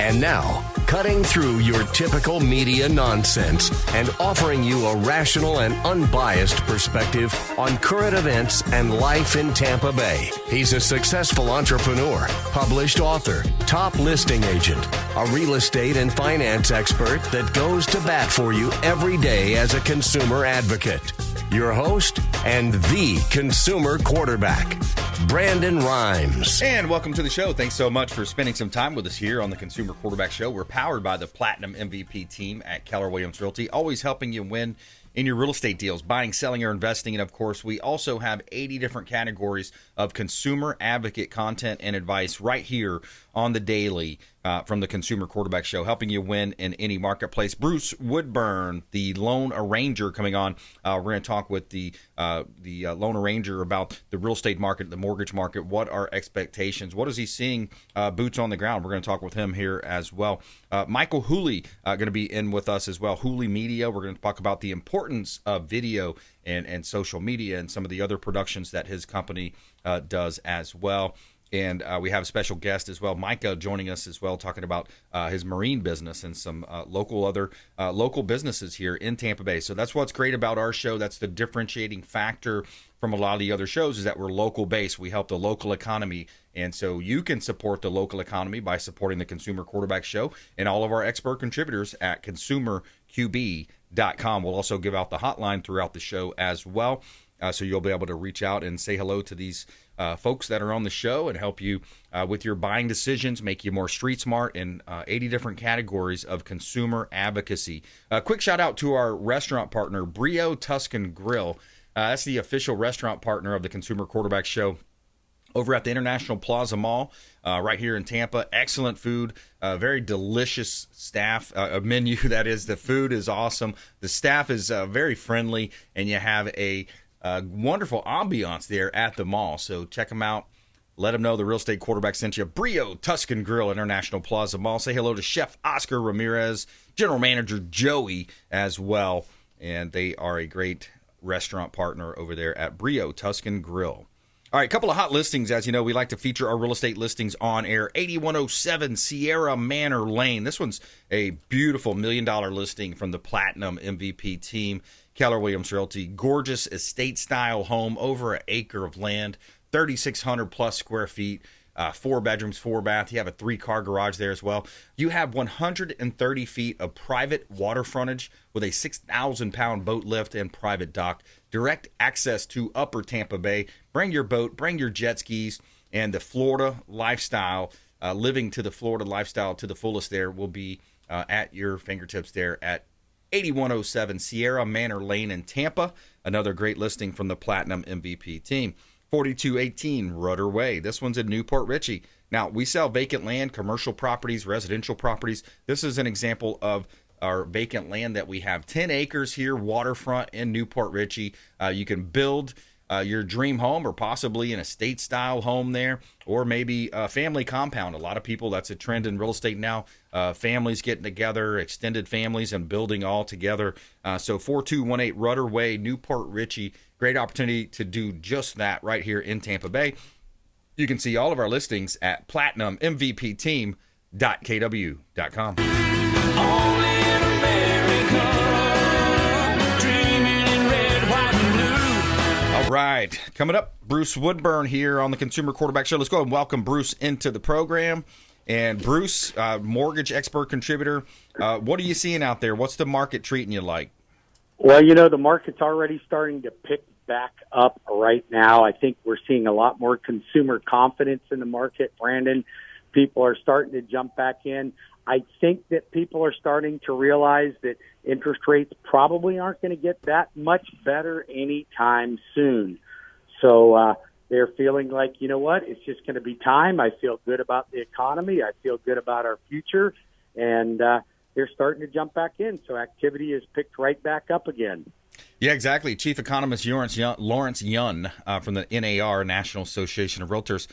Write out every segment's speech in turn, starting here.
And now, cutting through your typical media nonsense and offering you a rational and unbiased perspective on current events and life in Tampa Bay. He's a successful entrepreneur, published author, top listing agent, a real estate and finance expert that goes to bat for you every day as a consumer advocate. Your host and the consumer quarterback, Brandon Rhymes. And welcome to the show. Thanks so much for spending some time with us here on the Consumer Quarterback Show. We're powered by the Platinum MVP team at Keller Realty, always helping you win in your real estate deals, buying, selling, or investing. And of course, we also have 80 different categories of consumer advocate content and advice right here on the daily from the Consumer Quarterback Show, helping you win in any marketplace. Bruce Woodburn, the loan arranger, coming on. We're going to talk with the loan arranger about the real estate market, the mortgage market. What are expectations? What is he seeing boots on the ground? We're going to talk with him here as well. Michael Wholey going to be in with us as well. Wholey Media. We're going to talk about the importance of video and social media and some of the other productions that his company does as well. And we have a special guest as well, Micah, joining us as well, talking about his marine business and some local businesses here in Tampa Bay. So that's what's great about our show. That's the differentiating factor from a lot of the other shows, is that we're local based. We help the local economy. And so you can support the local economy by supporting the Consumer Quarterback Show and all of our expert contributors at consumerqb.com. We'll also give out the hotline throughout the show as well. So you'll be able to reach out and say hello to these folks that are on the show and help you with your buying decisions, make you more street smart in 80 different categories of consumer advocacy. Quick shout out to our restaurant partner, Brio Tuscan Grill. That's the official restaurant partner of the Consumer Quarterback Show over at the International Plaza Mall right here in Tampa. Excellent food, very delicious staff, a menu that is. The food is awesome. The staff is very friendly, and you have a wonderful ambiance there at the mall. So check them out. Let them know the real estate quarterback sent you. Brio Tuscan Grill, International Plaza Mall. Say hello to Chef Oscar Ramirez, General Manager Joey as well. And they are a great restaurant partner over there at Brio Tuscan Grill. All right, a couple of hot listings. As you know, we like to feature our real estate listings on air. 8107 Sierra Manor Lane. This one's a beautiful $1 million listing from the Platinum MVP team, Keller Realty. Gorgeous estate-style home, over an acre of land, 3,600 plus square feet, 4 bedrooms, 4 bath. You have a 3-car garage there as well. You have 130 feet of private water frontage with a 6,000-pound boat lift and private dock. Direct access to Upper Tampa Bay. Bring your boat, bring your jet skis, and the Florida lifestyle, living to the Florida lifestyle to the fullest there will be at your fingertips there at 8107 Sierra Manor Lane in Tampa. Another great listing from the Platinum MVP team. 4218 Rudder Way. This one's in Newport Richey. Now, we sell vacant land, commercial properties, residential properties. This is an example of our vacant land that we have. 10 acres here, waterfront in Newport Richey. You can build your dream home, or possibly an estate-style home there, or maybe a family compound. A lot of people, that's a trend in real estate now. Families getting together, extended families, and building all together. So 4218 Rudder Way, Newport Richey. Great opportunity to do just that right here in Tampa Bay. You can see all of our listings at platinummvpteam.kw.com. Only in America, dreaming in red, white, and blue. All right. Coming up, Bruce Woodburn here on the Consumer Quarterback Show. Let's go and welcome Bruce into the program. And Bruce, mortgage expert contributor, what are you seeing out there? What's the market treating you like? Well, you know, the market's already starting to pick back up right now. I think we're seeing a lot more consumer confidence in the market, Brandon. People are starting to jump back in. I think that people are starting to realize that interest rates probably aren't going to get that much better anytime soon. So they're feeling like, you know what, it's just going to be time. I feel good about the economy. I feel good about our future. And they're starting to jump back in. So activity is picked right back up again. Yeah, exactly. Chief Economist Lawrence Yun from the NAR, National Association of Realtors,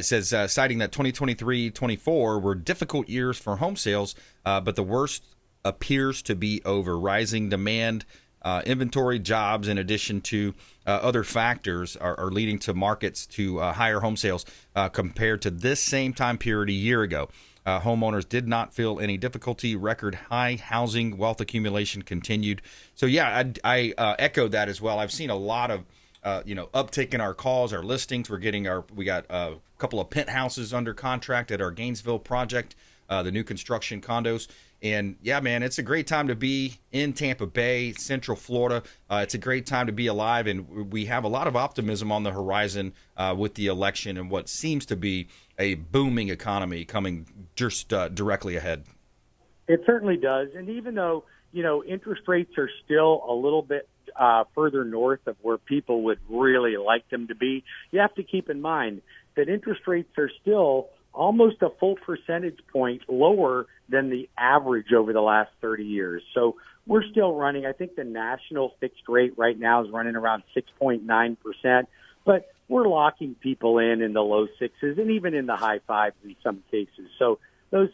says, citing that 2023-24 were difficult years for home sales, but the worst appears to be over. Rising demand, inventory, jobs, in addition to other factors, are leading to markets to higher home sales compared to this same time period a year ago. Homeowners did not feel any difficulty. Record high housing wealth accumulation continued. So, yeah, I echoed that as well. I've seen a lot of uptick in our calls, our listings. We got a couple of penthouses under contract at our Gainesville project, the new construction condos. And yeah, man, it's a great time to be in Tampa Bay, Central Florida. It's a great time to be alive, and we have a lot of optimism on the horizon with the election and what seems to be a booming economy coming just directly ahead. It certainly does. And even though, interest rates are still a little bit further north of where people would really like them to be, you have to keep in mind that interest rates are still almost a full percentage point lower than the average over the last 30 years. So we're still running, I think the national fixed rate right now is running around 6.9%, but we're locking people in the low sixes and even in the high fives in some cases. So those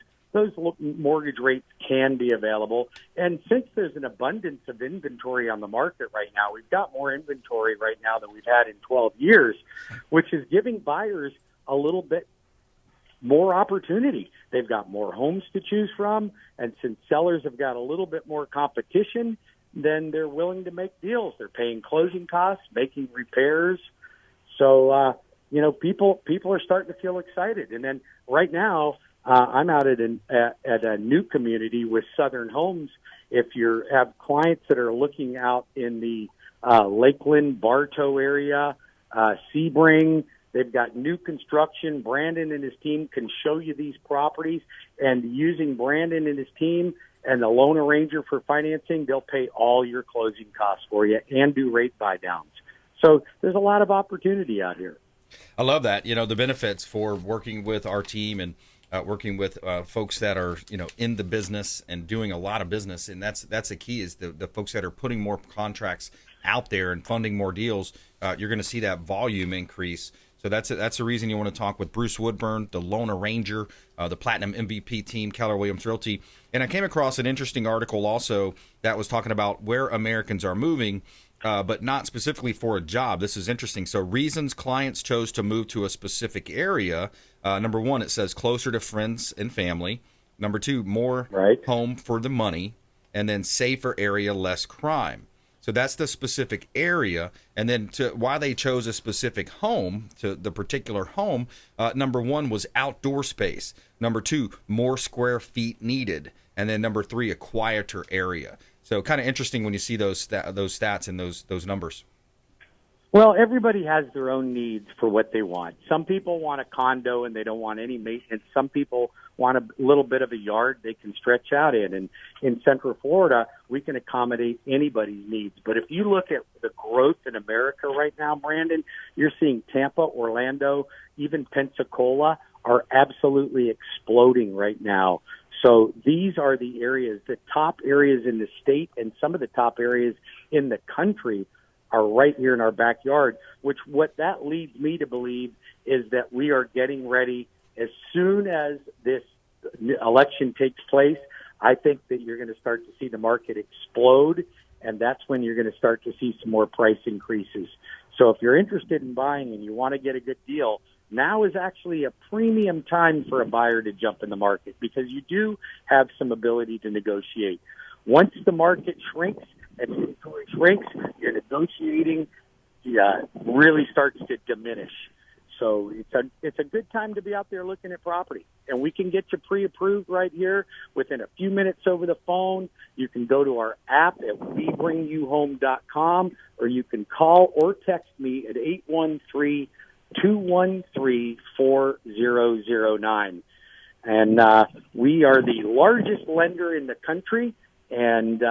mortgage rates can be available. And since there's an abundance of inventory on the market right now, we've got more inventory right now than we've had in 12 years, which is giving buyers a little bit more opportunity. They've got more homes to choose from, and since sellers have got a little bit more competition, then they're willing to make deals. They're paying closing costs, making repairs. So, people are starting to feel excited. And then right now, I'm out at a new community with Southern Homes. If you have clients that are looking out in the Lakeland, Bartow area, Sebring, they've got new construction. Brandon and his team can show you these properties, and using Brandon and his team and the loan arranger for financing, they'll pay all your closing costs for you and do rate buy downs. So there's a lot of opportunity out here. I love that. The benefits for working with our team and working with folks that are, in the business and doing a lot of business. And that's the key, is the folks that are putting more contracts out there and funding more deals. You're going to see that volume increase. So that's the reason you want to talk with Bruce Woodburn, the loan arranger, the Platinum MVP team, Keller Williams Realty. And I came across an interesting article also that was talking about where Americans are moving, but not specifically for a job. This is interesting. So reasons clients chose to move to a specific area. Number one, it says closer to friends and family. Number two, more home for the money. And then safer area, less crime. So that's the specific area. And then why they chose a specific home, to the particular home, number one was outdoor space. Number two, more square feet needed. And then number three, a quieter area. So kind of interesting when you see those stats and those numbers. Well, everybody has their own needs for what they want. Some people want a condo and they don't want any maintenance. Some people want a little bit of a yard they can stretch out in. And in Central Florida, we can accommodate anybody's needs. But if you look at the growth in America right now, Brandon, you're seeing Tampa, Orlando, even Pensacola are absolutely exploding right now. So these are the areas, the top areas in the state, and some of the top areas in the country are right here in our backyard, what that leads me to believe is that we are getting ready. As soon as this election takes place, I think that you're going to start to see the market explode, and that's when you're going to start to see some more price increases. So if you're interested in buying and you want to get a good deal, now is actually a premium time for a buyer to jump in the market, because you do have some ability to negotiate. Once the market shrinks and inventory shrinks, your negotiating really starts to diminish. So it's a good time to be out there looking at property. And we can get you pre-approved right here within a few minutes over the phone. You can go to our app at WeBringYouHome.com, or you can call or text me at 813-213-4009. And we are the largest lender in the country. And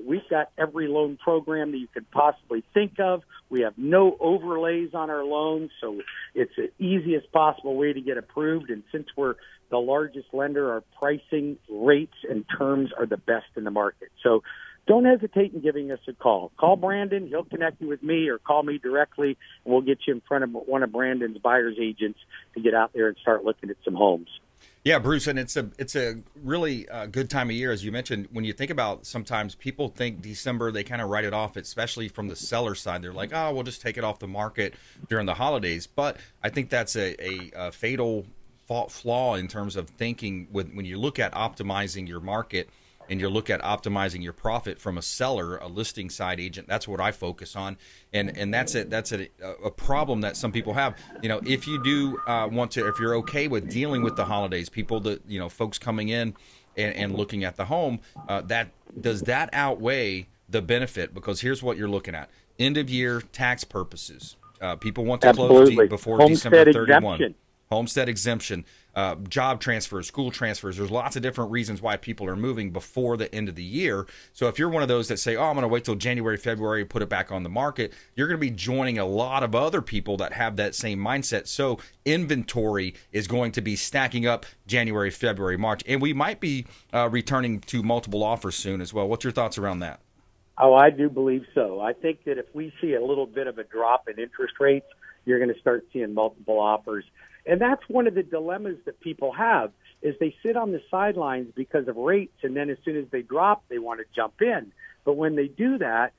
we've got every loan program that you could possibly think of. We have no overlays on our loans, so it's the easiest possible way to get approved. And since we're the largest lender, our pricing, rates, and terms are the best in the market. So don't hesitate in giving us a call. Call Brandon. He'll connect you with me, or call me directly, and we'll get you in front of one of Brandon's buyer's agents to get out there and start looking at some homes. Yeah, Bruce, and it's a really good time of year, as you mentioned. When you think about, sometimes people think December, they kind of write it off, especially from the seller side. They're like, oh, we'll just take it off the market during the holidays. But I think that's a fatal flaw in terms of thinking when you look at optimizing your market and you look at optimizing your profit from a seller, a listing side agent. That's what I focus on, and that's a problem that some people have. If you do if you're okay with dealing with the holidays, people that folks coming in and looking at the home, does that outweigh the benefit? Because here's what you're looking at: end of year tax purposes. People want to close before Homestead December 31. Exemption. Homestead exemption, job transfers, school transfers. There's lots of different reasons why people are moving before the end of the year. So if you're one of those that say, I'm going to wait till January, February, put it back on the market, you're going to be joining a lot of other people that have that same mindset. So inventory is going to be stacking up January, February, March. And we might be returning to multiple offers soon as well. What's your thoughts around that? Oh, I do believe so. I think that if we see a little bit of a drop in interest rates, you're going to start seeing multiple offers. And that's one of the dilemmas that people have, is they sit on the sidelines because of rates, and then as soon as they drop, they want to jump in. But when they do that,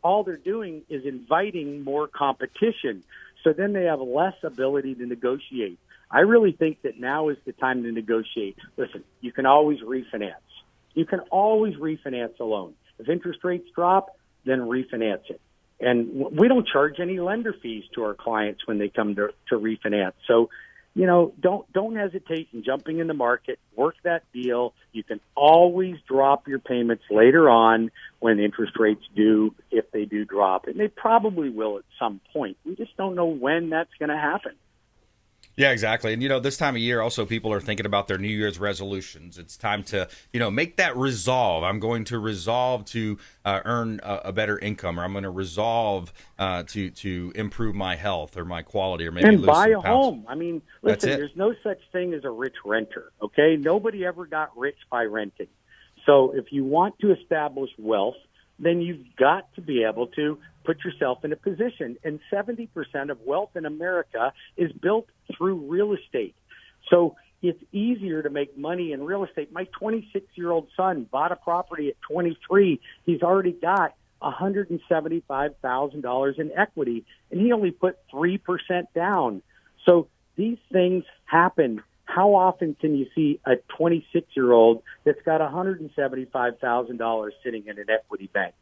all they're doing is inviting more competition. So then they have less ability to negotiate. I really think that now is the time to negotiate. Listen, you can always refinance. You can always refinance a loan. If interest rates drop, then refinance it. And we don't charge any lender fees to our clients when they come to refinance. So, don't hesitate in jumping in the market. Work that deal. You can always drop your payments later on when interest rates do, if they do drop. And they probably will at some point. We just don't know when that's going to happen. Yeah, exactly. And, this time of year, also, people are thinking about their New Year's resolutions. It's time to, make that resolve. I'm going to resolve to earn a better income, or I'm going to resolve to improve my health or my quality, or maybe and lose buy some a pounds. home. I mean, listen, there's no such thing as a rich renter, okay? Nobody ever got rich by renting. So if you want to establish wealth, then you've got to be able to put yourself in a position. And 70% of wealth in America is built through real estate. So it's easier to make money in real estate. My 26-year-old son bought a property at 23. He's already got $175,000 in equity, and he only put 3% down. So these things happen. How often can you see a 26-year-old that's got $175,000 sitting in an equity bank?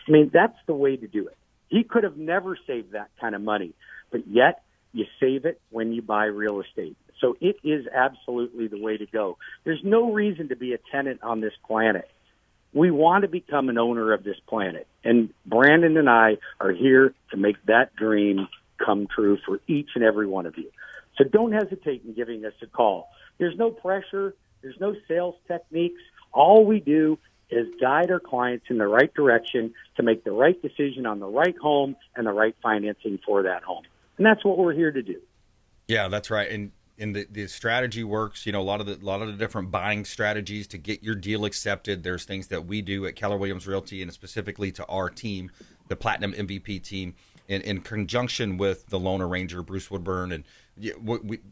I mean, that's the way to do it. He could have never saved that kind of money, but yet you save it when you buy real estate. So it is absolutely the way to go. There's no reason to be a tenant on this planet. We want to become an owner of this planet, and Brandon and I are here to make that dream come true for each and every one of you. So don't hesitate in giving us a call. There's no pressure. There's no sales techniques. All we do is guide our clients in the right direction to make the right decision on the right home and the right financing for that home. And that's what we're here to do. Yeah, that's right. And the strategy works. A lot of the different buying strategies to get your deal accepted. There's things that we do at Keller Williams Realty, and specifically to our team, the Platinum MVP team, in conjunction with the loan arranger, Bruce Woodburn, and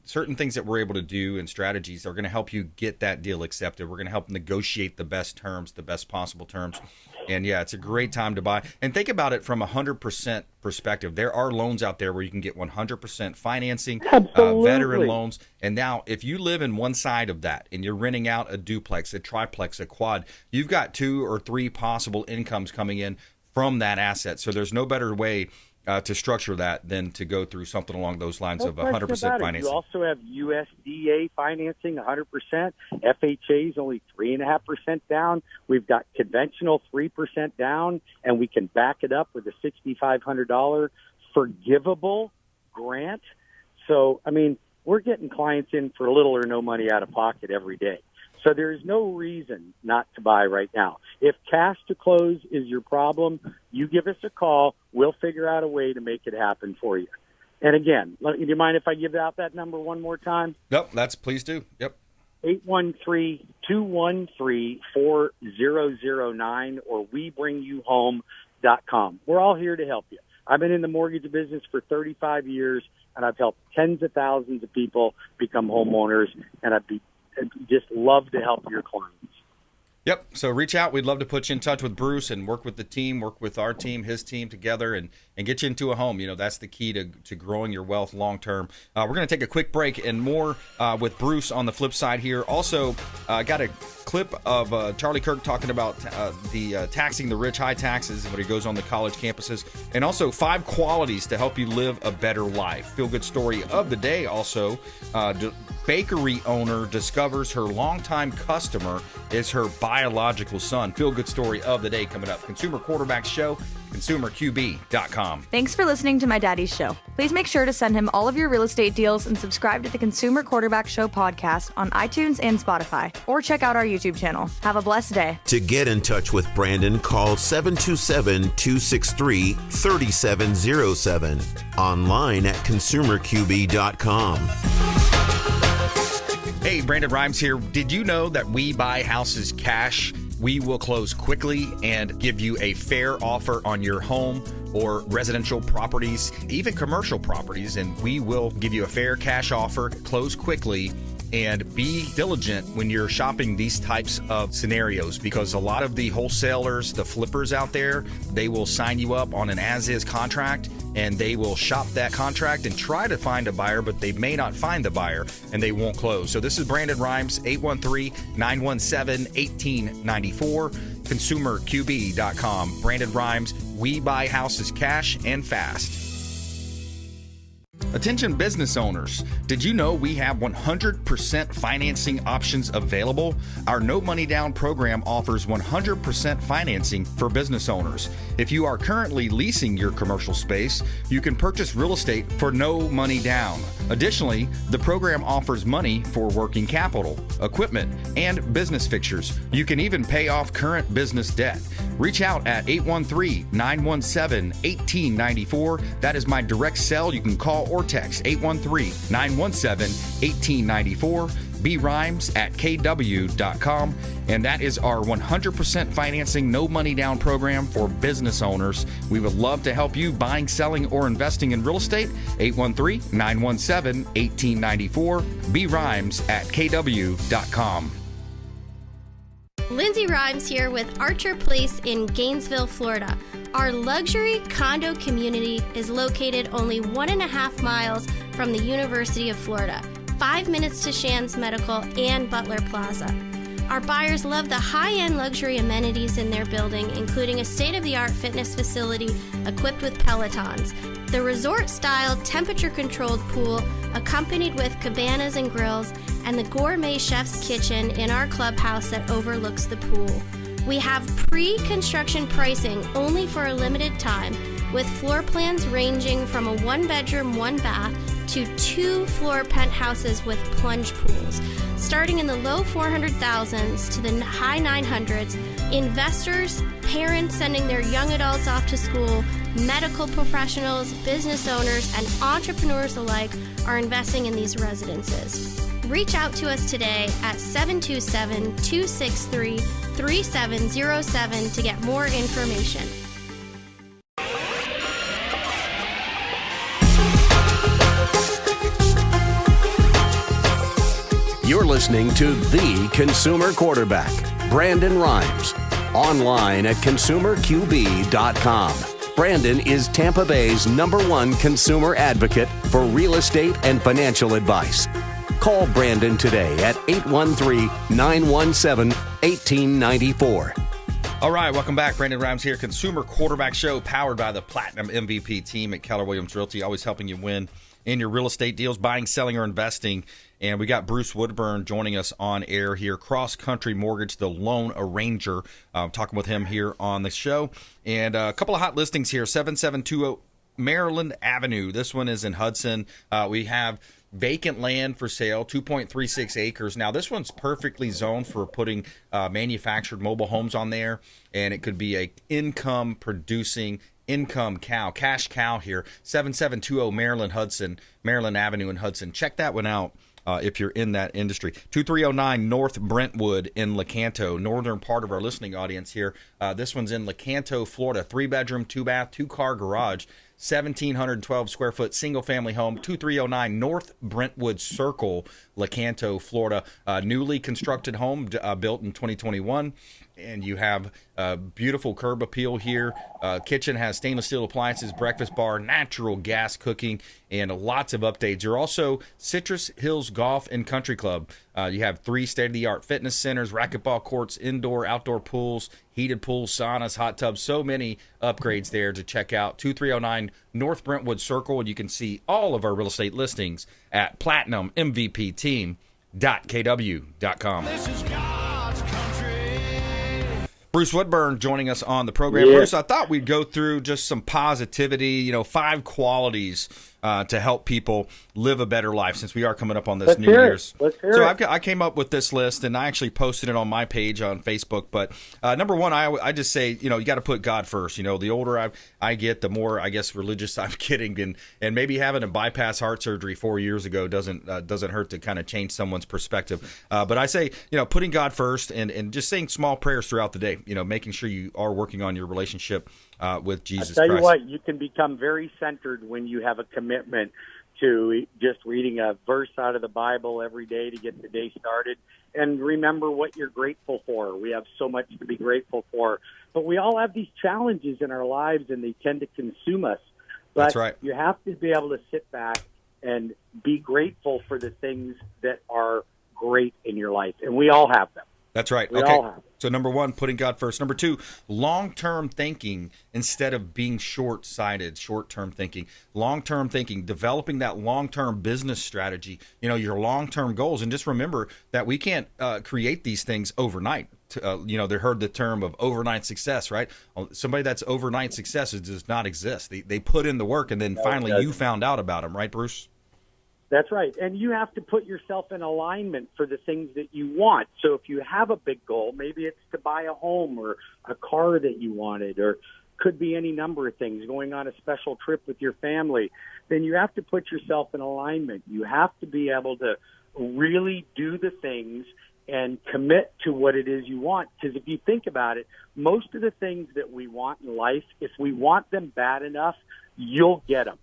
certain things that we're able to do and strategies are going to help you get that deal accepted. We're going to help negotiate the best terms, the best possible terms. And yeah, it's a great time to buy. And think about it from 100% perspective. There are loans out there where you can get 100% financing, veteran loans. And now if you live in one side of that and you're renting out a duplex, a triplex, a quad, you've got 2 or 3 possible incomes coming in from that asset. So there's no better way to structure that than to go through something along those lines of 100% financing. You also have USDA financing, 100%. FHA is only 3.5% down. We've got conventional 3% down, and we can back it up with a $6,500 forgivable grant. So, I mean, we're getting clients in for little or no money out of pocket every day. So there is no reason not to buy right now. If cash to close is your problem, you give us a call. We'll figure out a way to make it happen for you. And again, do you mind if I give out that number one more time? Nope, please do. Yep. 813-213-4009 or WeBringYouHome.com. We're all here to help you. I've been in the mortgage business for 35 years, and I've helped tens of thousands of people become homeowners, and I'd just love to help your clients. Yep. So reach out. We'd love to put you in touch with Bruce and work with the team, work with our team, his team together, and get you into a home. That's the key to growing your wealth long term. We're going to take a quick break and more with Bruce on the flip side here. Also, got a clip of Charlie Kirk talking about the taxing the rich, high taxes when he goes on the college campuses, and also 5 qualities to help you live a better life. Feel good story of the day. Also, bakery owner discovers her longtime customer is her biological son. Feel good story of the day coming up. Consumer Quarterback Show, consumerqb.com. Thanks for listening to my daddy's show. Please make sure to send him all of your real estate deals and subscribe to the Consumer Quarterback Show podcast on iTunes and Spotify, or check out our YouTube channel. Have a blessed day. To get in touch with Brandon, call 727-263-3707. Online at consumerqb.com. Hey, Brandon BRimes here. Did you know that we buy houses cash? We will close quickly and give you a fair offer on your home or residential properties, even commercial properties, and we will give you a fair cash offer, close quickly, and be diligent when you're shopping these types of scenarios, because a lot of the wholesalers, the flippers out there, they will sign you up on an as-is contract, and they will shop that contract and try to find a buyer, but they may not find the buyer, and they won't close. So this is Brandon BRimes, 813-917-1894, consumerqb.com. Brandon BRimes, we buy houses cash and fast. Attention business owners, did you know we have 100% financing options available? Our no money down program offers 100% financing for business owners. If you are currently leasing your commercial space, you can purchase real estate for no money down. Additionally, the program offers money for working capital, equipment, and business fixtures. You can even pay off current business debt. Reach out at 813-917-1894. That is my direct cell. You can call or text 813-917-1894. BRimes at kw.com. And that is our 100% financing, no money down program for business owners. We would love to help you buying, selling, or investing in real estate. 813-917-1894. BRimes at kw.com. Lindsay Rhymes here with Archer Place in Gainesville, Florida. Our luxury condo community is located only 1.5 miles from the University of Florida, 5 minutes to Shands Medical and Butler Plaza. Our buyers love the high-end luxury amenities in their building, including a state-of-the-art fitness facility equipped with Pelotons, the resort-style temperature-controlled pool accompanied with cabanas and grills, and the gourmet chef's kitchen in our clubhouse that overlooks the pool. We have pre-construction pricing only for a limited time, with floor plans ranging from a 1-bedroom, 1-bath to 2-floor penthouses with plunge pools. Starting in the low 400,000s to the high 900s, investors, parents sending their young adults off to school, medical professionals, business owners, and entrepreneurs alike are investing in these residences. Reach out to us today at 727-263-3707 to get more information. You're listening to The Consumer Quarterback, Brandon BRimes, online at consumerqb.com. Brandon is Tampa Bay's #1 consumer advocate for real estate and financial advice. Call Brandon today at 813-917-1894. All right, welcome back. Brandon BRimes here, Consumer Quarterback Show, powered by the Platinum MVP team at Keller Realty, always helping you win in your real estate deals, buying, selling, or investing. And we got Bruce Woodburn joining us on air here, Cross Country Mortgage, the loan arranger, talking with him here on the show. And a couple of hot listings here, 7720 Maryland Avenue. This one is in Hudson. We have vacant land for sale, 2.36 acres. Now, this one's perfectly zoned for putting manufactured mobile homes on there, and it could be a income-producing cash cow here. 7720 Maryland Avenue in Hudson. Check that one out if you're in that industry. 2309 North Brentwood in Lecanto, northern part of our listening audience here. This one's in Lecanto, Florida. 3-bedroom, 2-bath, 2-car garage. 1,712 square foot single family home, 2309 North Brentwood Circle, Lecanto, Florida. Newly constructed home built in 2021. And you have a beautiful curb appeal here. Kitchen has stainless steel appliances, breakfast bar, natural gas cooking, and lots of updates. You're also Citrus Hills Golf and Country Club. You have 3 state-of-the-art fitness centers, racquetball courts, indoor, outdoor pools, heated pools, saunas, hot tubs. So many upgrades there to check out. 2309 North Brentwood Circle, and you can see all of our real estate listings at platinummvpteam.kw.com. This is God's country. Bruce Woodburn joining us on the program. Yeah. Bruce, I thought we'd go through just some positivity, 5 qualities to help people live a better life since we are coming up on this Let's New hear it. Year's. Let's hear So it. I came up with this list, and I actually posted it on my page on Facebook. But number one, I just say, you got to put God first. The older I get, the more, I guess, religious I'm getting. And maybe having a bypass heart surgery 4 years ago doesn't hurt to kind of change someone's perspective. But I say, putting God first and just saying small prayers throughout the day, making sure you are working on your relationship with Jesus I'll tell Christ. you what, you can become very centered when you have a commitment to just reading a verse out of the Bible every day to get the day started. And remember what you're grateful for. We have so much to be grateful for. But we all have these challenges in our lives, and they tend to consume us. But That's right. you have to be able to sit back and be grateful for the things that are great in your life. And we all have them. That's right. We Okay. all have. So number one, putting God first. Number two, long-term thinking instead of being short-sighted, short-term thinking. Long-term thinking, developing that long-term business strategy, your long-term goals. And just remember that we can't create these things overnight. They heard the term of overnight success, right? Somebody that's overnight success does not exist. They put in the work, and then finally you found out about them, right, Bruce? That's right. And you have to put yourself in alignment for the things that you want. So if you have a big goal, maybe it's to buy a home or a car that you wanted, or could be any number of things, going on a special trip with your family, then you have to put yourself in alignment. You have to be able to really do the things and commit to what it is you want. Because if you think about it, most of the things that we want in life, if we want them bad enough, you'll get them.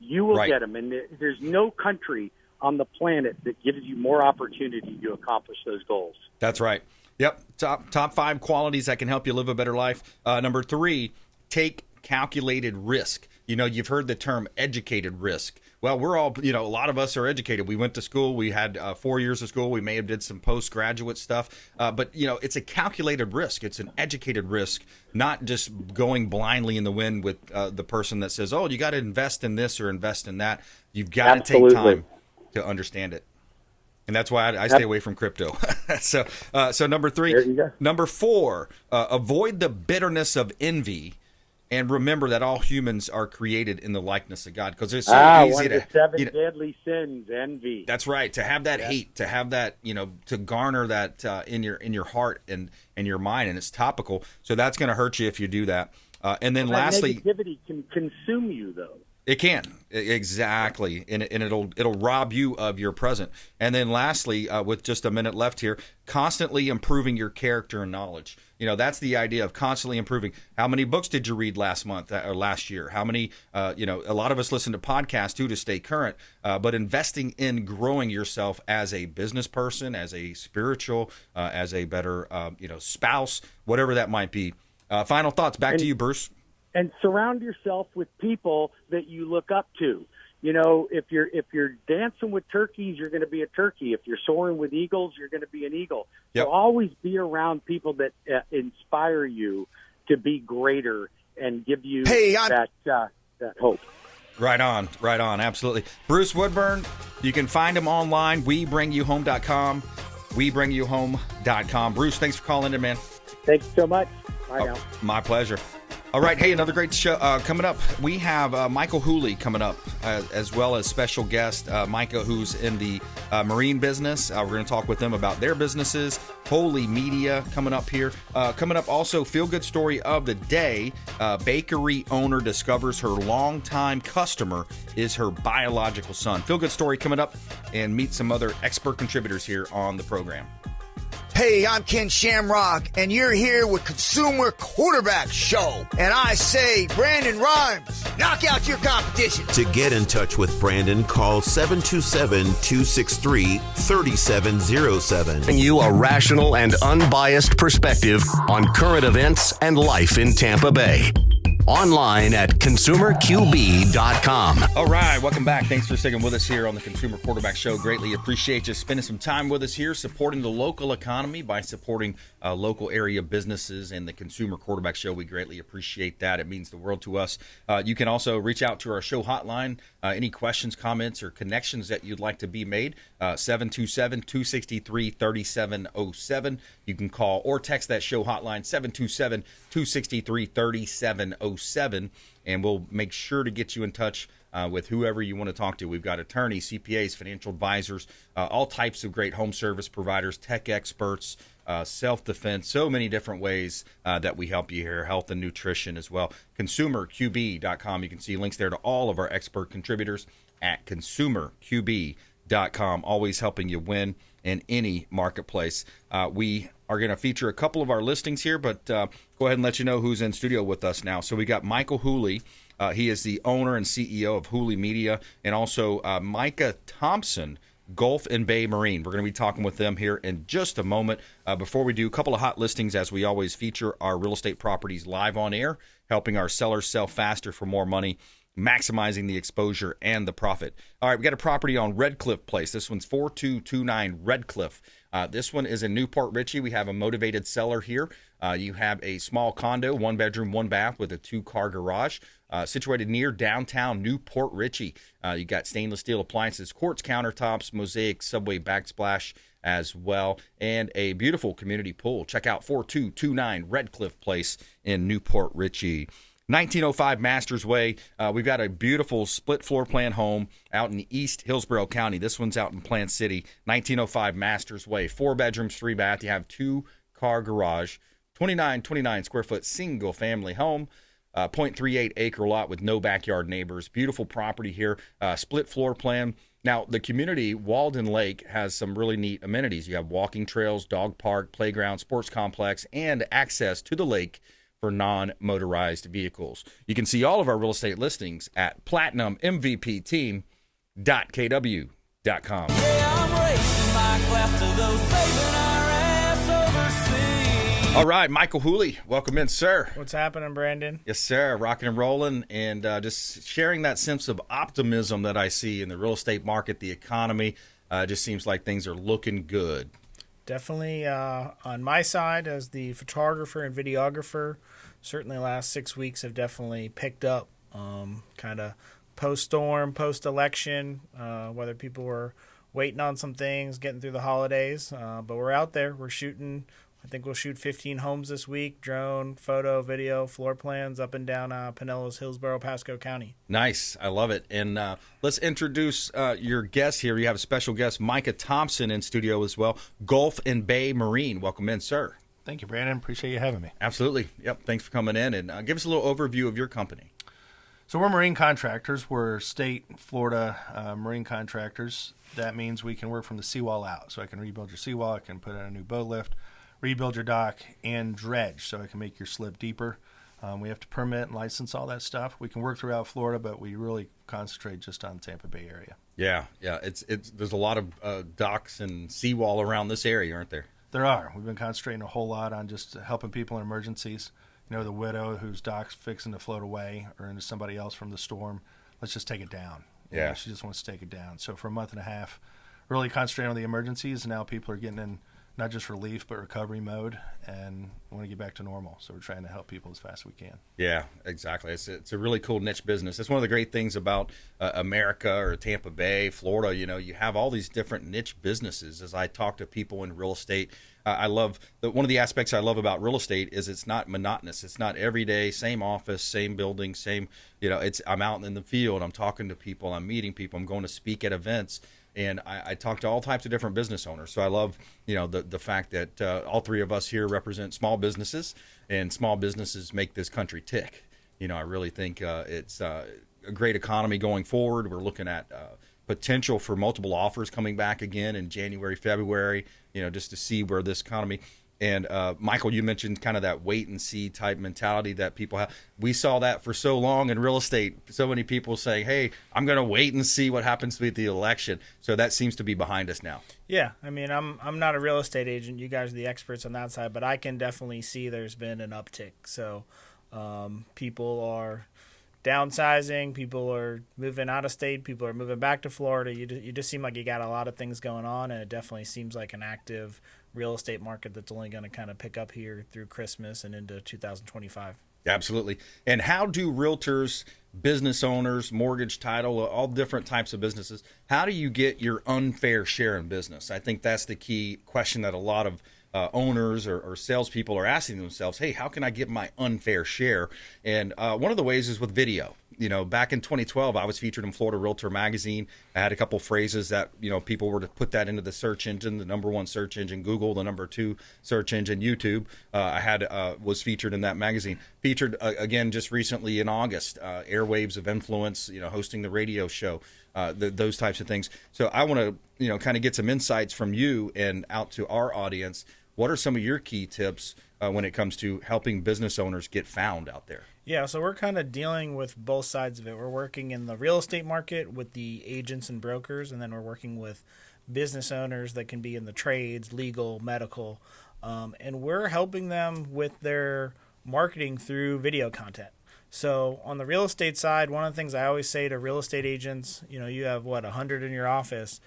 You will Right. get them, and there's no country on the planet that gives you more opportunity to accomplish those goals. That's right. Yep. Top 5 qualities that can help you live a better life. Number 3, take calculated risk. You've heard the term educated risk. Well, we're all, a lot of us are educated. We went to school. We had 4 years of school. We may have did some postgraduate stuff. But, it's a calculated risk. It's an educated risk, not just going blindly in the wind with the person that says, oh, you got to invest in this or invest in that. You've got to take time to understand it. And that's why I stay away from crypto. So number 3. There you go. Number 4, avoid the bitterness of envy. And remember that all humans are created in the likeness of God, because it's so easy one of to the 7 deadly sins, envy. That's right. To have that hate, to have that, to garner that in your heart and your mind, and it's topical. So that's going to hurt you if you do that. And then lastly, negativity can consume you, though. it can, exactly, and it'll rob you of your present. And then lastly, with just a minute left here, constantly improving your character and knowledge. That's the idea of constantly improving. How many books did you read last month or last year? How many, a lot of us listen to podcasts too to stay current, but investing in growing yourself as a business person, as a spiritual, as a better, spouse, whatever that might be. Final thoughts. Back to you, Bruce. And surround yourself with people that you look up to. If you're dancing with turkeys, you're going to be a turkey. If you're soaring with eagles, you're going to be an eagle. Yep. So always be around people that inspire you to be greater and give you that hope. Right on. Absolutely. Bruce Woodburn, you can find him online, WeBringYouHome.com, WeBringYouHome.com. Bruce, thanks for calling in, man. Thanks so much. Bye now. My pleasure. All right. Hey, another great show coming up. We have Michael Wholey coming up, as well as special guest Micah, who's in the marine business. We're going to talk with them about their businesses. Wholey Media coming up here. Coming up also, feel good story of the day. Bakery owner discovers her longtime customer is her biological son. Feel good story coming up, and meet some other expert contributors here on the program. Hey, I'm Ken Shamrock, and you're here with Consumer Quarterback Show. And I say, Brandon Rhymes, knock out your competition. To get in touch with Brandon, call 727-263-3707. Giving you a rational and unbiased perspective on current events and life in Tampa Bay. Online at consumerqb.com. All right, welcome back. Thanks for sticking with us here on the Consumer Quarterback Show. Greatly appreciate you spending some time with us here, supporting the local economy by supporting local area businesses and the Consumer Quarterback Show. We greatly appreciate that. It means the world to us. You can also reach out to our show hotline. Any questions, comments, or connections that you'd like to be made, 727-263-3707. You can call or text that show hotline, 727-263-3707, and we'll make sure to get you in touch with whoever you want to talk to. We've got attorneys, CPAs, financial advisors, all types of great home service providers, tech experts, self-defense, so many different ways that we help you here, health and nutrition as well. ConsumerQB.com. You can see links there to all of our expert contributors at ConsumerQB.com, always helping you win in any marketplace. We are going to feature a couple of our listings here, but go ahead and let you know who's in studio with us now. So we got Michael Wholey. He is the owner and CEO of Wholey Media, and also Micah Thompson, Gulf and Bay Marine. We're going to be talking with them here in just a moment. Before we do, a couple of hot listings, as we always feature our real estate properties live on air, helping our sellers sell faster for more money, maximizing the exposure and the profit. All right, we got a property on Redcliffe Place. This one's 4229 Redcliffe. This one is in Newport Richey. We have a motivated seller here. You have a small condo, 1 bedroom, 1 bath with a 2-car garage, situated near downtown Newport Richey. You got stainless steel appliances, quartz countertops, mosaic subway backsplash as well, and a beautiful community pool. Check out 4229 Redcliffe Place in Newport Richey. 1905 Masters Way. We've got a beautiful split floor plan home out in East Hillsborough County. This one's out in Plant City. 1905 Masters Way. 4 bedrooms, 3 bath. You have 2-car garage. 29 square foot single family home. 0.38 acre lot with no backyard neighbors. Beautiful property here. Split floor plan. Now, the community, Walden Lake, has some really neat amenities. You have walking trails, dog park, playground, sports complex, and access to the lake for non-motorized vehicles. You can see all of our real estate listings at platinummvpteam.kw.com. Yeah, I'm racing Michael after those saving our ass overseas. All right, Michael Wholey, welcome in, sir. What's happening, Brandon? Yes, sir. Rocking and rolling, and just sharing that sense of optimism that I see in the real estate market, the economy. Just seems like things are looking good. Definitely on my side as the photographer and videographer, certainly the last 6 weeks have definitely picked up kind of post-storm, post-election, whether people were waiting on some things, getting through the holidays. But we're out there. We're shooting. I think we'll shoot 15 homes this week, drone, photo, video, floor plans up and down Pinellas, Hillsborough, Pasco County. Nice. I love it. And let's introduce your guest here. You have a special guest, Micah Thompson, in studio as well. Gulf and Bay Marine. Welcome in, sir. Thank you, Brandon. Appreciate you having me. Absolutely. Yep. Thanks for coming in. And give us a little overview of your company. So we're marine contractors. We're state Florida marine contractors. That means we can work from the seawall out. So I can rebuild your seawall. I can put in a new boat lift, rebuild your dock, and dredge, so it can make your slip deeper. We have to permit and license all that stuff. We can work throughout Florida, but we really concentrate just on the Tampa Bay area. Yeah. It's there's a lot of docks and seawall around this area, aren't there? There are. We've been concentrating a whole lot on just helping people in emergencies. You know, the widow whose dock's fixing to float away or into somebody else from the storm. Let's just take it down. Yeah. You know, she just wants to take it down. So for a month and a half, really concentrating on the emergencies, and now people are getting in not just relief, but recovery mode, and want to get back to normal. So we're trying to help people as fast as we can. Yeah, exactly. It's a really cool niche business. It's one of the great things about America or Tampa Bay, Florida. You know, you have all these different niche businesses. As I talk to people in real estate, I love one of the aspects I love about real estate is it's not monotonous. It's not every day, same office, same building, same. You know, I'm out in the field. I'm talking to people. I'm meeting people. I'm going to speak at events. And I talk to all types of different business owners. So I love, you know, the fact that all three of us here represent small businesses, and small businesses make this country tick. You know, I really think it's a great economy going forward. We're looking at potential for multiple offers coming back again in January, February, just to see where this economy. And Michael, you mentioned kind of that wait and see type mentality that people have. We saw that for so long in real estate. So many people saying, hey, I'm going to wait and see what happens with the election. So that seems to be behind us now. Yeah, I mean, I'm not a real estate agent. You guys are the experts on that side, but I can definitely see there's been an uptick. So people are downsizing, people are moving out of state, people are moving back to Florida. You just seem like you got a lot of things going on, and it definitely seems like an active real estate market that's only going to kind of pick up here through Christmas and into 2025. Absolutely. And how do realtors, business owners, mortgage title, all different types of businesses, how do you get your unfair share in business? I think that's the key question that a lot of owners or salespeople are asking themselves. Hey, how can I get my unfair share? And one of the ways is with video. Back in 2012, I was featured in Florida Realtor Magazine. I had a couple phrases that, people were to put that into the search engine, the number one search engine, Google, the number two search engine, YouTube. I was featured in that magazine. Featured again just recently in August, Airwaves of Influence, hosting the radio show, those types of things. So I want to, kind of get some insights from you and out to our audience. What are some of your key tips when it comes to helping business owners get found out there? Yeah, so we're kind of dealing with both sides of it. We're working in the real estate market with the agents and brokers, and then we're working with business owners that can be in the trades, legal, medical, and we're helping them with their marketing through video content. So on the real estate side, one of the things I always say to real estate agents, you have, 100 in your office.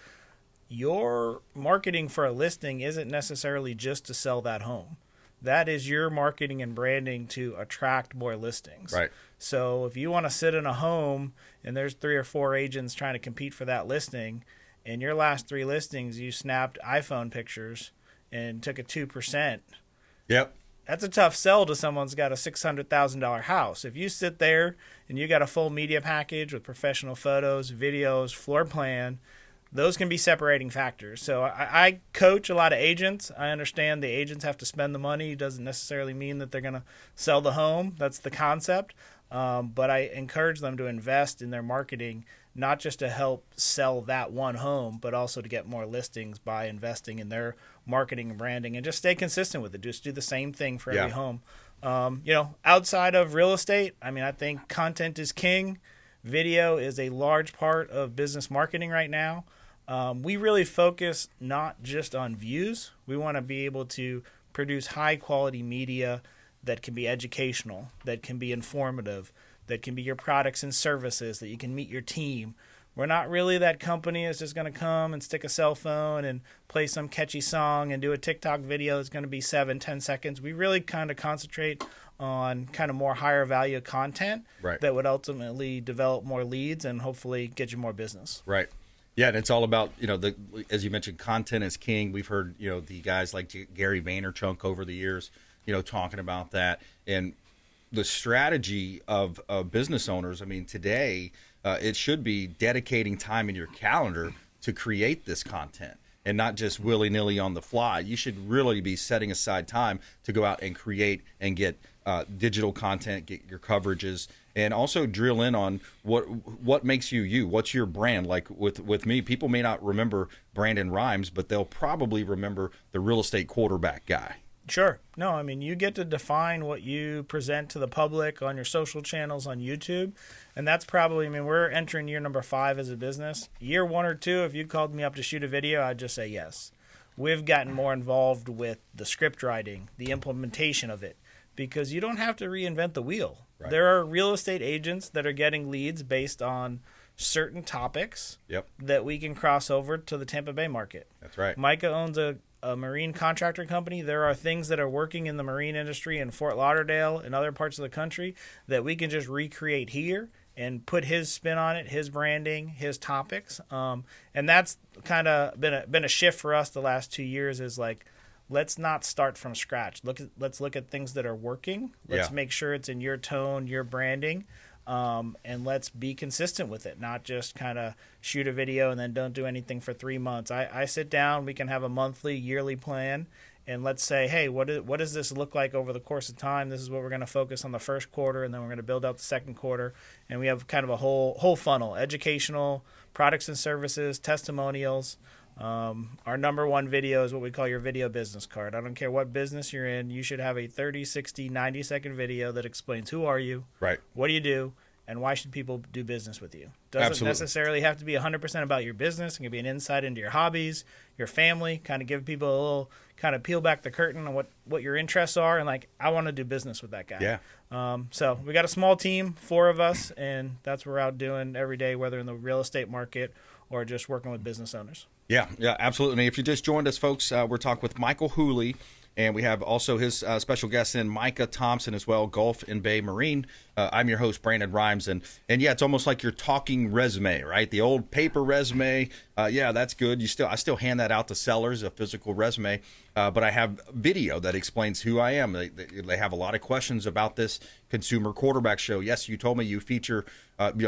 Your marketing for a listing isn't necessarily just to sell that home. That is your marketing and branding to attract more listings. Right. So if you want to sit in a home and there's 3 or 4 agents trying to compete for that listing, and your last 3 listings you snapped iPhone pictures and took a 2%. Yep. That's a tough sell to someone who's got a $600,000 house. If you sit there and you got a full media package with professional photos, videos, floor plan, those can be separating factors. So I coach a lot of agents. I understand the agents have to spend the money. It doesn't necessarily mean that they're going to sell the home. That's the concept. But I encourage them to invest in their marketing, not just to help sell that one home, but also to get more listings by investing in their marketing and branding, and just stay consistent with it. Just do the same thing for every home. Outside of real estate, I think content is king. Video is a large part of business marketing right now. We really focus not just on views. We want to be able to produce high quality media that can be educational, that can be informative, that can be your products and services, that you can meet your team. We're not really that company that's just going to come and stick a cell phone and play some catchy song and do a TikTok video that's going to be 7-10 seconds. We really kind of concentrate on kind of more higher value content that would ultimately develop more leads and hopefully get you more business. Right. Yeah, and it's all about, as you mentioned, content is king. We've heard, the guys like Gary Vaynerchuk over the years, talking about that. And the strategy of business owners, today it should be dedicating time in your calendar to create this content and not just willy-nilly on the fly. You should really be setting aside time to go out and create and get digital content, get your coverages, and also drill in on what makes you. What's your brand? Like with me, people may not remember Brandon Rhymes, but they'll probably remember the real estate quarterback guy. Sure. No, you get to define what you present to the public on your social channels on YouTube. And that's probably, we're entering year number 5 as a business. Year 1 or 2, if you called me up to shoot a video, I'd just say yes. We've gotten more involved with the script writing, the implementation of it, because you don't have to reinvent the wheel. Right. There are real estate agents that are getting leads based on certain topics that we can cross over to the Tampa Bay market. That's right. Micah owns a marine contractor company. There are things that are working in the marine industry in Fort Lauderdale and other parts of the country that we can just recreate here and put his spin on it, his branding, his topics. And that's kind of been a shift for us the last 2 years, is like, let's not start from scratch. Let's look at things that are working. Let's make sure it's in your tone, your branding. and let's be consistent with it, not just kind of shoot a video and then don't do anything for 3 months. I sit down, we can have a monthly, yearly plan, and let's say, hey, what does this look like over the course of time? This is what we're going to focus on the first quarter, and then we're going to build out the second quarter. And we have kind of a whole funnel: educational, products and services, testimonials. Our number one video is what we call your video business card. I don't care what business you're in, you should have a 30, 60, 90-second video that explains who are you, right? What do you do, and why should people do business with you. Doesn't necessarily have to be 100% about your business. It can be an insight into your hobbies, your family, kind of give people a little, kind of peel back the curtain on what your interests are, and like, I want to do business with that guy. Yeah. So we got a small team, 4 of us, and that's what we're out doing every day, whether in the real estate market or just working with business owners. Yeah, absolutely. If you just joined us, folks, we're talking with Michael Wholey, and we have also his special guest in Micah Thompson as well, Gulf and Bay Marine. I'm your host, Brandon BRimes, and yeah, it's almost like your talking resume, right? The old paper resume. Yeah, that's good. I still hand that out to sellers, a physical resume, but I have video that explains who I am. They have a lot of questions about this consumer quarterback show. Yes, you told me you feature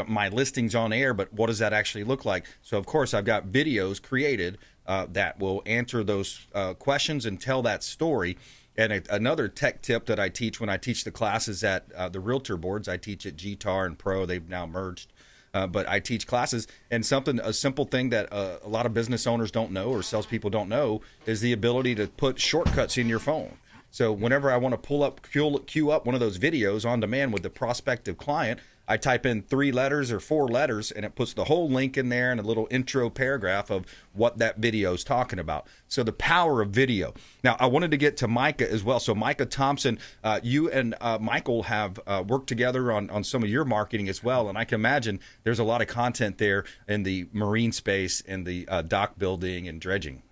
my listings on air, but what does that actually look like? So, of course, I've got videos created that will answer those questions and tell that story. And another tech tip that I teach when I teach the classes at the Realtor boards, I teach at GTAR and Pro. They've now merged. But I teach classes, and a simple thing that a lot of business owners don't know or salespeople don't know is the ability to put shortcuts in your phone. So whenever I want to queue up one of those videos on demand with the prospective client, I type in 3 letters or 4 letters, and it puts the whole link in there and a little intro paragraph of what that video is talking about. So the power of video. Now, I wanted to get to Micah as well. So Micah Thompson, you and Michael have worked together on some of your marketing as well, and I can imagine there's a lot of content there in the marine space and the dock building and dredging.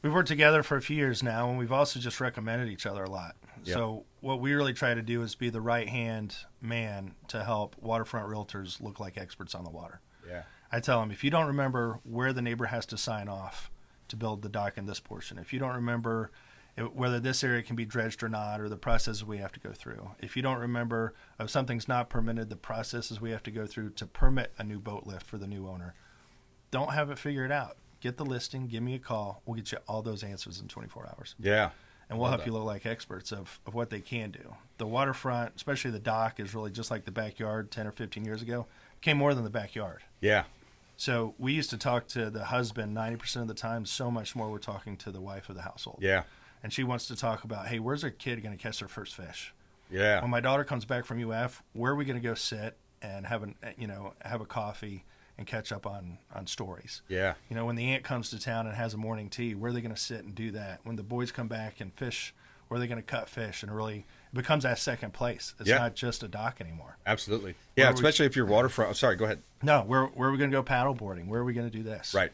We've worked together for a few years now, and we've also just recommended each other a lot. Yep. So what we really try to do is be the right-hand man to help waterfront realtors look like experts on the water. Yeah. I tell them, if you don't remember where the neighbor has to sign off to build the dock in this portion, if you don't remember whether this area can be dredged or not, or the processes we have to go through, if you don't remember if something's not permitted, the processes we have to go through to permit a new boat lift for the new owner, don't have it figured out. Get the listing, give me a call. We'll get you all those answers in 24 hours. Yeah. And we'll help you look like experts of what they can do. The waterfront, especially the dock, is really just like the backyard 10 or 15 years ago. It became more than the backyard. Yeah. So we used to talk to the husband 90% of the time. So much more we're talking to the wife of the household. Yeah. And she wants to talk about, hey, where's our kid going to catch their first fish? Yeah. When my daughter comes back from UF, where are we going to go sit and have a coffee and catch up on stories? Yeah. When the aunt comes to town and has a morning tea, where are they going to sit and do that? When the boys come back and fish, where are they going to cut fish? And it becomes that second place. It's not just a dock anymore. Absolutely. Yeah, especially if you're waterfront. Sorry, go ahead. No, where are we going to go paddle boarding? Where are we going to do this? Right.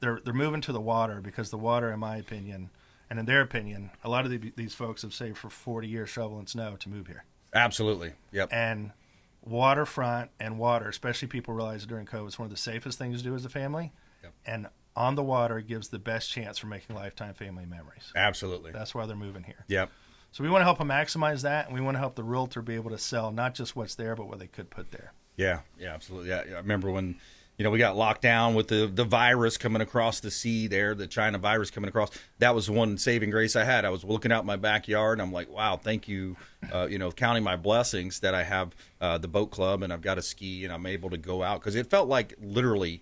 They're moving to the water because the water, in my opinion, and in their opinion, a lot of these folks have saved for 40 years shoveling snow to move here. Absolutely. Yep. And waterfront and water, especially people realize during COVID, it's one of the safest things to do as a family. Yep. And on the water gives the best chance for making lifetime family memories. Absolutely. That's why they're moving here. Yep. So we want to help them maximize that, and we want to help the realtor be able to sell not just what's there, but what they could put there. Yeah, absolutely. Yeah, I remember when we got locked down with the virus coming across the sea there, the China virus coming across. That was one saving grace I had. I was looking out my backyard, and I'm like, wow, thank you, counting my blessings that I have the boat club, and I've got a ski, and I'm able to go out. Because it felt like literally,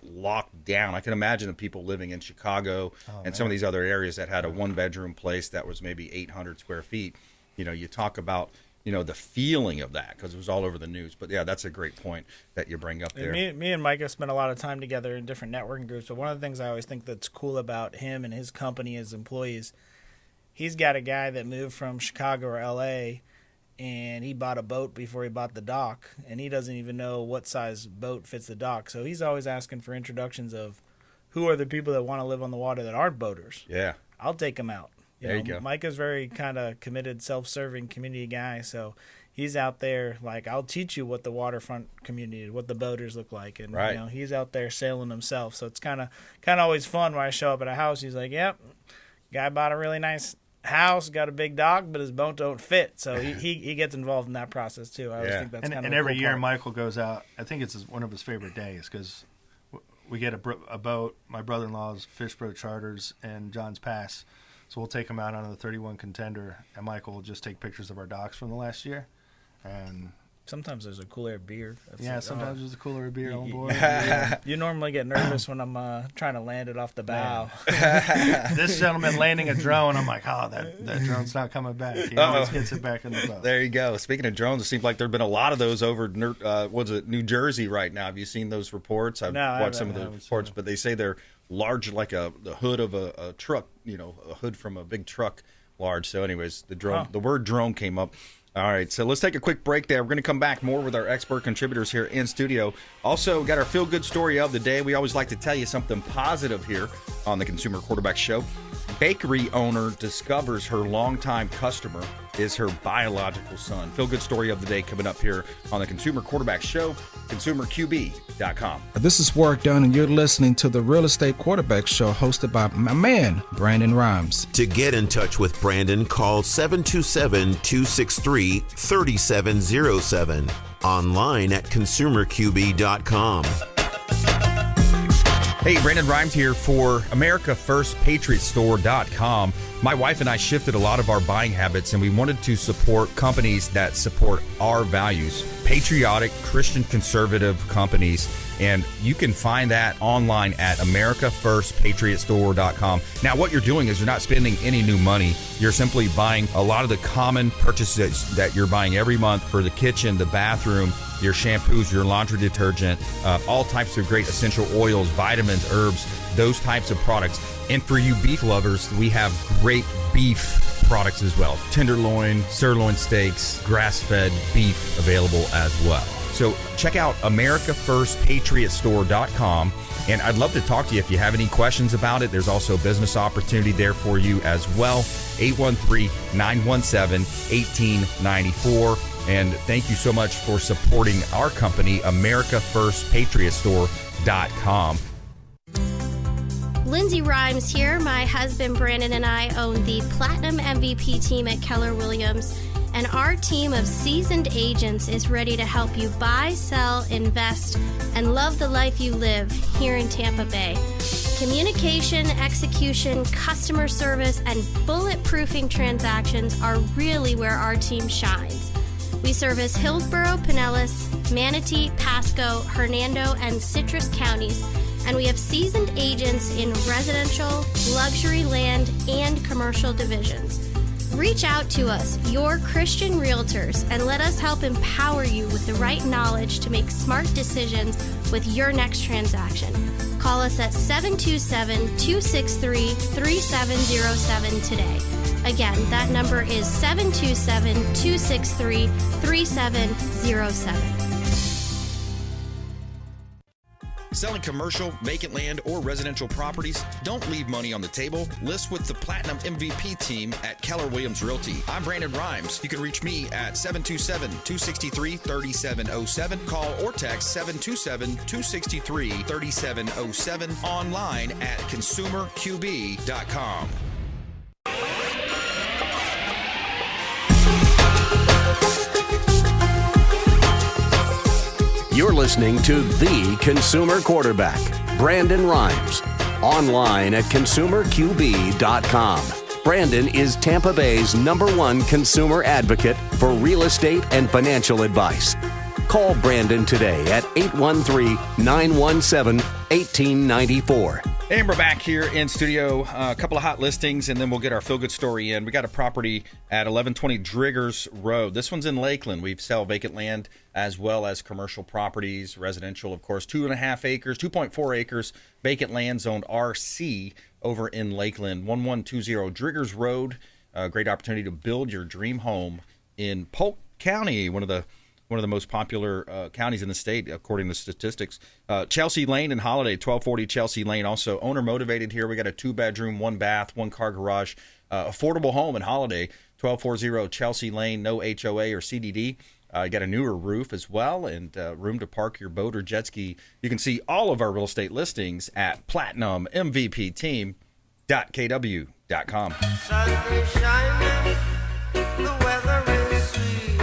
locked down. I can imagine the people living in Chicago and some of these other areas that had a one-bedroom place that was maybe 800 square feet. You talk about the feeling of that because it was all over the news. But, yeah, that's a great point that you bring up there. Me and Micah spent a lot of time together in different networking groups. But one of the things I always think that's cool about him and his company, his employees, he's got a guy that moved from Chicago or L.A., and he bought a boat before he bought the dock, and he doesn't even know what size boat fits the dock. So he's always asking for introductions of who are the people that want to live on the water that aren't boaters. Yeah. I'll take them out. There you go. Micah's very kind of committed, self-serving community guy, so he's out there like, I'll teach you what the waterfront community, what the boaters look like, and right. He's out there sailing himself. So it's kind of always fun when I show up at a house. He's like, "Yep, guy bought a really nice house, got a big dog, but his boat don't fit. So he gets involved in that process too. I always think that's kind of and a every cool year part. Michael goes out. I think it's one of his favorite days because we get a boat. My brother-in-law's Fishboat Charters and John's Pass. So we'll take him out on the 31 Contender, and Michael will just take pictures of our docks from the last year. And sometimes there's a cooler beer. Sometimes there's a cooler beer on board. You normally get nervous when I'm trying to land it off the bow. This gentleman landing a drone, I'm like, oh, that drone's not coming back. He always gets it back in the boat. There you go. Speaking of drones, it seems like there have been a lot of those over New Jersey right now. Have you seen those reports? I've watched some of the reports, but they say they're large, like the hood of a truck, a hood from a big truck large. So anyways, the word drone came up. All right, so let's take a quick break there. We're going to come back more with our expert contributors here in studio. Also, got our feel-good story of the day. We always like to tell you something positive here on the Consumer Quarterback Show. Bakery owner discovers her longtime customer is her biological son. Feel-good story of the day coming up here on the Consumer Quarterback Show, consumerqb.com. This is Warwick Dunn, and you're listening to the Real Estate Quarterback Show hosted by my man, Brandon Rhymes. To get in touch with Brandon, call 727-263-3707. Online at consumerqb.com. Hey, Brandon Rhymes here for AmericaFirstPatriotStore.com. My wife and I shifted a lot of our buying habits, and we wanted to support companies that support our values. Patriotic, Christian conservative companies. And you can find that online at AmericaFirstPatriotStore.com. Now, what you're doing is you're not spending any new money. You're simply buying a lot of the common purchases that you're buying every month for the kitchen, the bathroom, your shampoos, your laundry detergent, all types of great essential oils, vitamins, herbs, those types of products. And for you beef lovers, we have great beef products as well. Tenderloin, sirloin steaks, grass-fed beef available as well. So check out AmericaFirstPatriotStore.com, and I'd love to talk to you if you have any questions about it. There's also a business opportunity there for you as well. 813-917-1894. And thank you so much for supporting our company, AmericaFirstPatriotStore.com. Lindsay Rhymes here. My husband Brandon and I own the Platinum MVP team at Keller Williams, and our team of seasoned agents is ready to help you buy, sell, invest, and love the life you live here in Tampa Bay. Communication, execution, customer service, and bulletproofing transactions are really where our team shines. We service Hillsborough, Pinellas, Manatee, Pasco, Hernando, and Citrus counties, and we have seasoned agents in residential, luxury land, and commercial divisions. Reach out to us, your Christian realtors, and let us help empower you with the right knowledge to make smart decisions with your next transaction. Call us at 727-263-3707 today. Again, that number is 727-263-3707. Selling commercial, vacant land, or residential properties? Don't leave money on the table. List with the Platinum MVP team at Keller Williams Realty. I'm Brandon Rhymes. You can reach me at 727-263-3707. Call or text 727-263-3707. Online at consumerqb.com. You're listening to The Consumer Quarterback, Brandon Rhymes, online at consumerqb.com. Brandon is Tampa Bay's #1 consumer advocate for real estate and financial advice. Call Brandon today at 813-917-1894. And we're back here in studio. A couple of hot listings, and then we'll get our feel-good story in. We got a property at 1120 Driggers Road. This one's in Lakeland. We sell vacant land as well as commercial properties, residential, of course. 2.5 acres, 2.4 acres, vacant land zoned RC over in Lakeland. 1120 Driggers Road. Great opportunity to build your dream home in Polk County, one of the most popular counties in the state, according to statistics. Chelsea Lane and Holiday, 1240 Chelsea Lane. Also owner motivated here. We got a 2-bedroom, 1-bath, 1-car garage, affordable home in Holiday, 1240 Chelsea Lane. No HOA or CDD. You got a newer roof as well, and room to park your boat or jet ski. You can see all of our real estate listings at platinummvpteam.kw.com. hillsborough.com. Sun is shining, the weather is sweet.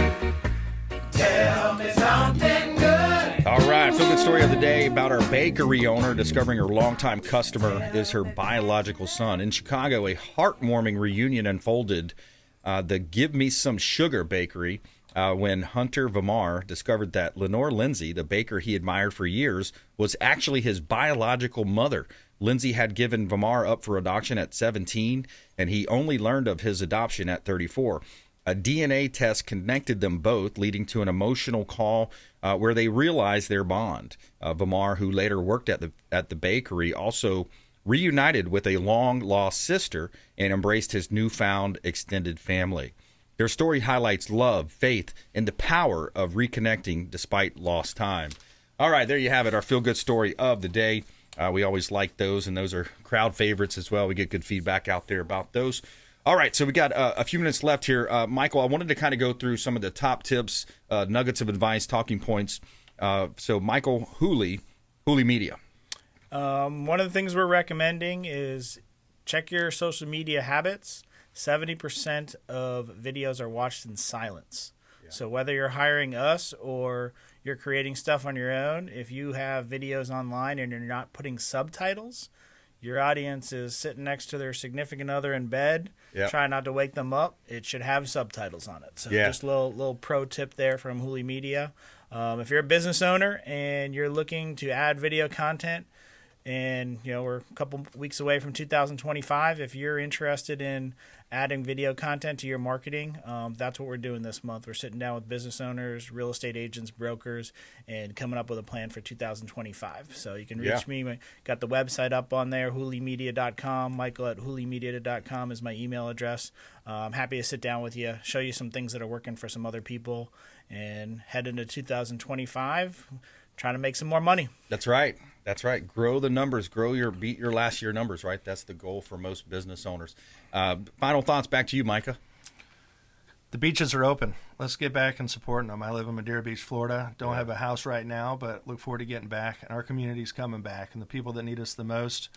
Tell me something good. All right, feel good story of the day about our bakery owner discovering her longtime customer is her biological son. In Chicago, a heartwarming reunion unfolded. The Give Me Some Sugar bakery when Hunter Vamar discovered that Lenore Lindsay, the baker he admired for years, was actually his biological mother. Lindsay had given Vamar up for adoption at 17, and he only learned of his adoption at 34. A DNA test connected them both, leading to an emotional call where they realized their bond. Vamar, who later worked at the bakery, also reunited with a long-lost sister and embraced his newfound extended family. Their story highlights love, faith, and the power of reconnecting despite lost time. All right, there you have it, our feel-good story of the day. We always like those, and those are crowd favorites as well. We get good feedback out there about those. All right, so we got a few minutes left here. Michael, I wanted to kind of go through some of the top tips, nuggets of advice, talking points. So Michael Wholey, Wholey Media. One of the things we're recommending is check your social media habits. 70% of videos are watched in silence. Yeah. So whether you're hiring us or you're creating stuff on your own, if you have videos online and you're not putting subtitles, your audience is sitting next to their significant other in bed. Yep. Try not to wake them up. It should have subtitles on it. So just a little pro tip there from Wholey Media. If you're a business owner and you're looking to add video content, and we're a couple weeks away from 2025, if you're interested in adding video content to your marketing, that's what we're doing this month. We're sitting down with business owners, real estate agents, brokers, and coming up with a plan for 2025. So you can reach me. Got the website up on there, howleymedia.com. Michael at howleymedia.com is my email address. I'm happy to sit down with you, show you some things that are working for some other people, and head into 2025 trying to make some more money. That's right. That's right. Grow the numbers. Beat your last year numbers, right? That's the goal for most business owners. Final thoughts back to you, Micah. The beaches are open. Let's get back and supporting them. I live in Madeira Beach, Florida. Don't have a house right now, but look forward to getting back. And our community's coming back. And the people that need us the most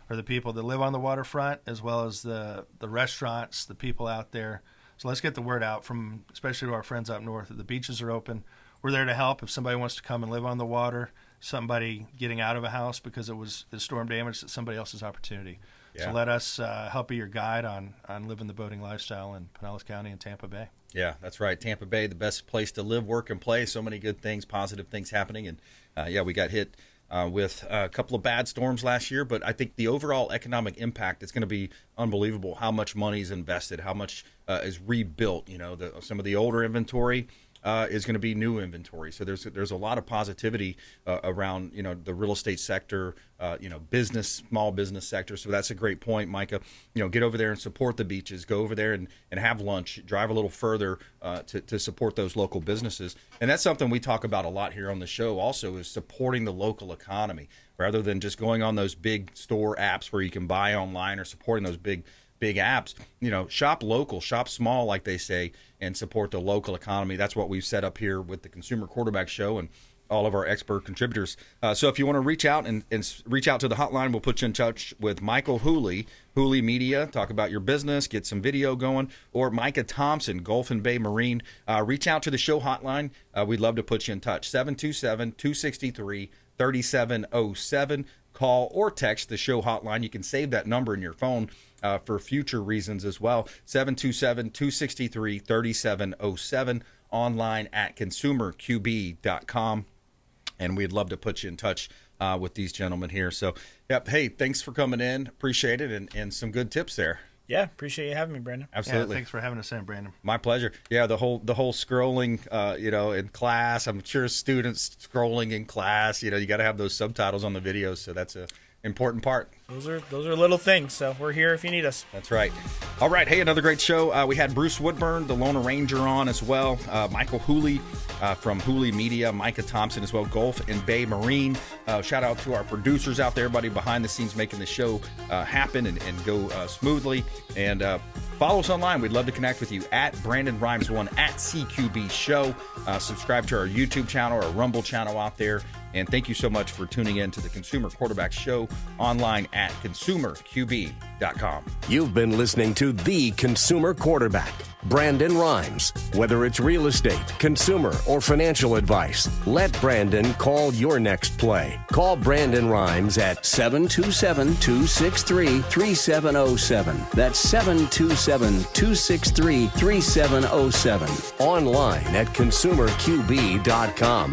are the people that live on the waterfront, as well as the restaurants, the people out there. So let's get the word out, from especially to our friends up north, that the beaches are open. We're there to help if somebody wants to come and live on the water, somebody getting out of a house because it was storm damage. It's somebody else's opportunity. Yeah. So let us help be your guide on living the boating lifestyle in Pinellas County and Tampa Bay. Yeah, that's right. Tampa Bay, the best place to live, work, and play. So many good things, positive things happening. And, we got hit with a couple of bad storms last year, but I think the overall economic impact is going to be unbelievable. How much money is invested, how much is rebuilt. Some of the older inventory is going to be new inventory. So there's a lot of positivity around the real estate sector, small business sector. So that's a great point, Micah. Get over there and support the beaches. Go over there and have lunch. Drive a little further to support those local businesses. And that's something we talk about a lot here on the show. Also, is supporting the local economy rather than just going on those big store apps where you can buy online, or supporting those big apps. Shop local, shop small, like they say, and support the local economy. That's what we've set up here with the Consumer Quarterback Show and all of our expert contributors. So if you want to reach out and reach out to the hotline, we'll put you in touch with Michael Wholey, Wholey Media, talk about your business, get some video going, or Micah Thompson, Gulf and Bay Marine. Reach out to the show hotline. We'd love to put you in touch. 727-263-3707. Call or text the show hotline. You can save that number in your phone for future reasons as well. 727-263-3707. Online at consumerqb.com. And we'd love to put you in touch with these gentlemen here. So, hey, thanks for coming in. Appreciate it, and some good tips there. Yeah, appreciate you having me, Brandon. Absolutely. Yeah, thanks for having us in, Brandon. My pleasure. Yeah, the whole scrolling, in class. I'm sure students scrolling in class. You got to have those subtitles on the videos, so that's a important part. Those are little things, so we're here if you need us. That's right. All right, hey, another great show. We had Bruce Woodburn, the Lone Ranger, on as well. Michael Wholey from Wholey Media, Micah Thompson as well, Gulf and Bay Marine. Shout out to our producers out there, everybody behind the scenes making the show happen and go smoothly. And follow us online. We'd love to connect with you at BrandonRimes1 at CQB Show. Subscribe to our YouTube channel, our Rumble channel out there. And thank you so much for tuning in to the Consumer Quarterback Show online at consumerqb.com. BRimes.com. You've been listening to The Consumer Quarterback, Brandon Rimes. Whether it's real estate, consumer, or financial advice, let Brandon call your next play. Call Brandon Rimes at 727-263-3707. That's 727-263-3707. Online at consumerqb.com.